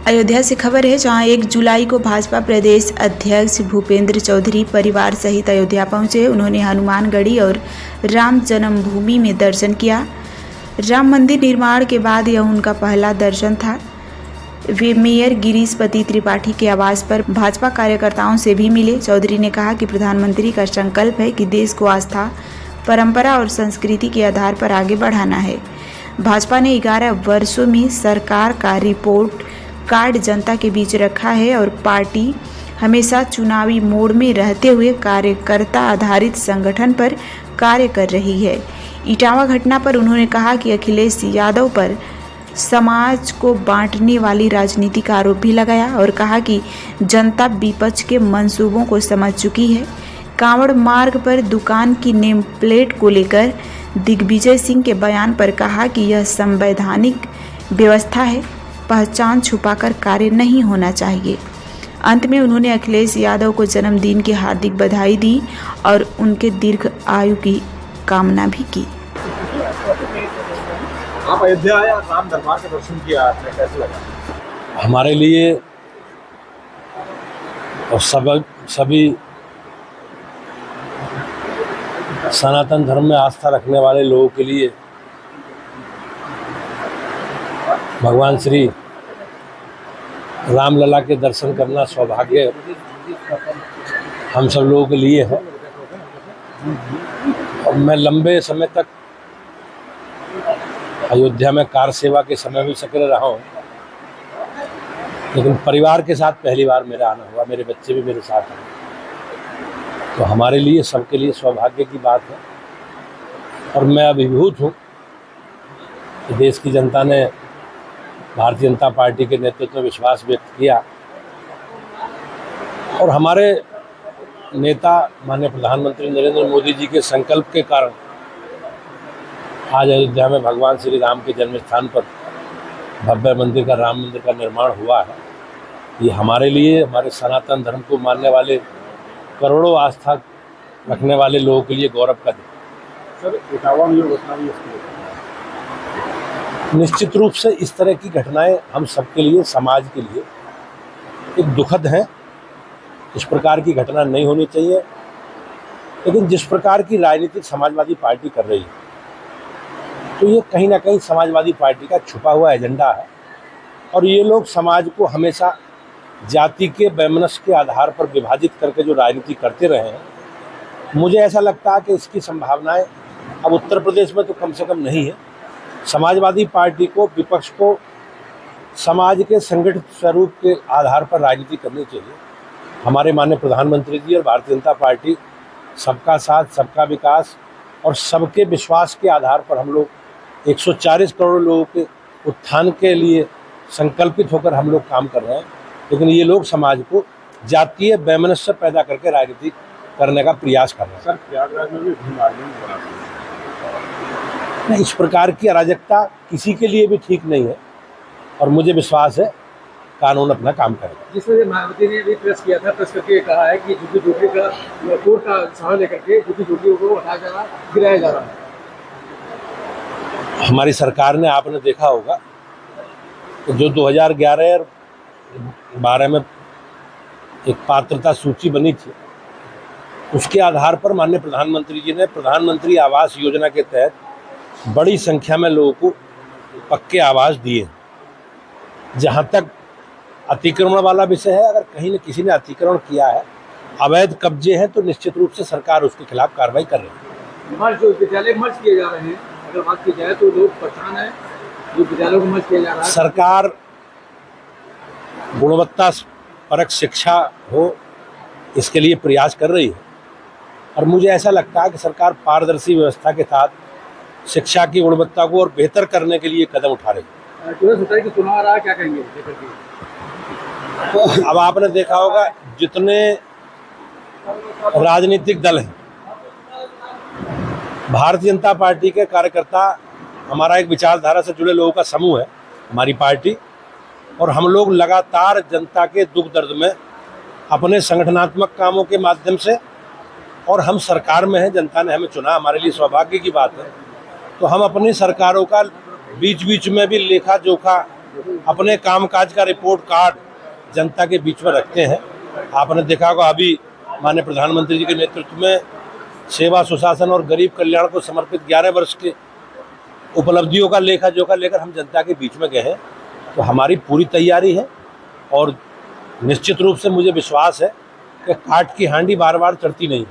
अयोध्या से खबर है, जहां 1 जुलाई को भाजपा प्रदेश अध्यक्ष भूपेंद्र चौधरी परिवार सहित अयोध्या पहुंचे। उन्होंने हनुमानगढ़ी और राम जन्मभूमि में दर्शन किया। राम मंदिर निर्माण के बाद यह उनका पहला दर्शन था। वे मेयर गिरीशपति त्रिपाठी के आवास पर भाजपा कार्यकर्ताओं से भी मिले। चौधरी ने कहा कि प्रधानमंत्री का संकल्प है कि देश को आस्था, परंपरा और संस्कृति के आधार पर आगे बढ़ाना है। भाजपा ने 11 वर्षों में सरकार का रिपोर्ट कार्ड जनता के बीच रखा है और पार्टी हमेशा चुनावी मोड में रहते हुए कार्यकर्ता आधारित संगठन पर कार्य कर रही है। इटावा घटना पर उन्होंने कहा कि अखिलेश यादव पर समाज को बांटने वाली राजनीति का आरोप भी लगाया और कहा कि जनता विपक्ष के मंसूबों को समझ चुकी है। कांवड़ मार्ग पर दुकान की नेम प्लेट को लेकर दिग्विजय सिंह के बयान पर कहा कि यह संवैधानिक व्यवस्था है, पहचान छुपाकर कार्य नहीं होना चाहिए। अंत में उन्होंने अखिलेश यादव को जन्मदिन की हार्दिक बधाई दी और उनके दीर्घ आयु की कामना भी की। आप अयोध्या आए और राम दरबार का दर्शन किया, आपने कैसे लगा? हमारे लिए और सभी सनातन धर्म में आस्था रखने वाले लोगों के लिए भगवान श्री रामलला के दर्शन करना सौभाग्य हम सब लोगों के लिए है। और मैं लंबे समय तक अयोध्या में कार सेवा के समय भी सक्रिय रहा हूँ, लेकिन परिवार के साथ पहली बार मेरा आना हुआ। मेरे बच्चे भी मेरे साथ हैं, तो हमारे लिए सबके लिए सौभाग्य की बात है। और मैं अभिभूत हूँ कि देश की जनता ने भारतीय जनता पार्टी के नेतृत्व में विश्वास व्यक्त किया और हमारे नेता माननीय प्रधानमंत्री नरेंद्र मोदी जी के संकल्प के कारण आज अयोध्या में भगवान श्री राम के जन्म स्थान पर भव्य मंदिर का, राम मंदिर का निर्माण हुआ है। ये हमारे लिए, हमारे सनातन धर्म को मानने वाले करोड़ों आस्था रखने वाले लोगों के लिए गौरव का दिन। सर, इटावा में जो घटना हुई उसकी निश्चित रूप से इस तरह की घटनाएं हम सबके लिए, समाज के लिए एक दुखद है। इस प्रकार की घटना नहीं होनी चाहिए, लेकिन जिस प्रकार की राजनीतिक समाजवादी पार्टी कर रही है, तो ये कहीं ना कहीं समाजवादी पार्टी का छुपा हुआ एजेंडा है। और ये लोग समाज को हमेशा जाति के वैमनस्य के आधार पर विभाजित करके जो राजनीति करते रहे हैं, मुझे ऐसा लगता है कि इसकी संभावनाएं अब उत्तर प्रदेश में तो कम से कम नहीं है। समाजवादी पार्टी को, विपक्ष को समाज के संगठित स्वरूप के आधार पर राजनीति करनी चाहिए। हमारे माननीय प्रधानमंत्री जी और भारतीय जनता पार्टी सबका साथ, सबका विकास और सबके विश्वास के आधार पर हम लोग 140 करोड़ लोगों के उत्थान के लिए संकल्पित होकर हम लोग काम कर रहे हैं। लेकिन ये लोग समाज को जातीय वैमनस्य पैदा करके राजनीति करने का प्रयास कर रहे हैं। सर, प्रयागराज में भी भीम आर्मी बना नहीं, इस प्रकार की अराजकता किसी के लिए भी ठीक नहीं है और मुझे विश्वास है कानून अपना काम करेगा। जिसमें मायावती ने भी प्रेस किया था, प्रेस करके कहा है कि झुग्गी झोपड़ी का कोर्ट का सहारा लेकर के झुग्गी झोपड़ियों को हटाया जा रहा, गिराया जा रहा है। हमारी सरकार ने, आपने देखा होगा, जो 2011 और 12 में एक पात्रता सूची बनी थी, उसके आधार पर माननीय प्रधानमंत्री जी ने प्रधानमंत्री आवास योजना के तहत बड़ी संख्या में लोगों को पक्के आवास दिए। जहां तक अतिक्रमण वाला विषय है, अगर कहीं न किसी ने अतिक्रमण किया है, अवैध कब्जे हैं, तो निश्चित रूप से सरकार उसके खिलाफ कार्रवाई कर रही है। जो विद्यालय मर्ज किए जा रहे हैं, अगर बात की जाए तो लोग परेशान है, जो विद्यालयों को मर्ज किया जा रहा है। सरकार गुणवत्ता परक शिक्षा हो, इसके लिए प्रयास कर रही है और मुझे ऐसा लगता है कि सरकार पारदर्शी व्यवस्था के साथ शिक्षा की गुणवत्ता को और बेहतर करने के लिए कदम उठा रही है। कि चुनाव आ रहा है, क्या कहेंगे? अब आपने देखा होगा, जितने राजनीतिक दल हैं, भारतीय जनता पार्टी के कार्यकर्ता, हमारा एक विचारधारा से जुड़े लोगों का समूह है हमारी पार्टी, और हम लोग लगातार जनता के दुख दर्द में अपने संगठनात्मक कामों के माध्यम से, और हम सरकार में हैं, जनता ने हमें चुना, हमारे लिए सौभाग्य की बात है, तो हम अपनी सरकारों का बीच बीच में भी लेखा जोखा अपने कामकाज का रिपोर्ट कार्ड जनता के बीच में रखते हैं। आपने देखा होगा अभी माननीय प्रधानमंत्री जी के नेतृत्व में सेवा सुशासन और गरीब कल्याण को समर्पित 11 वर्ष के उपलब्धियों का लेखा जोखा लेकर हम जनता के बीच में गए हैं। तो हमारी पूरी तैयारी है और निश्चित रूप से मुझे विश्वास है कि काठ की हांडी बार बार चढ़ती नहीं।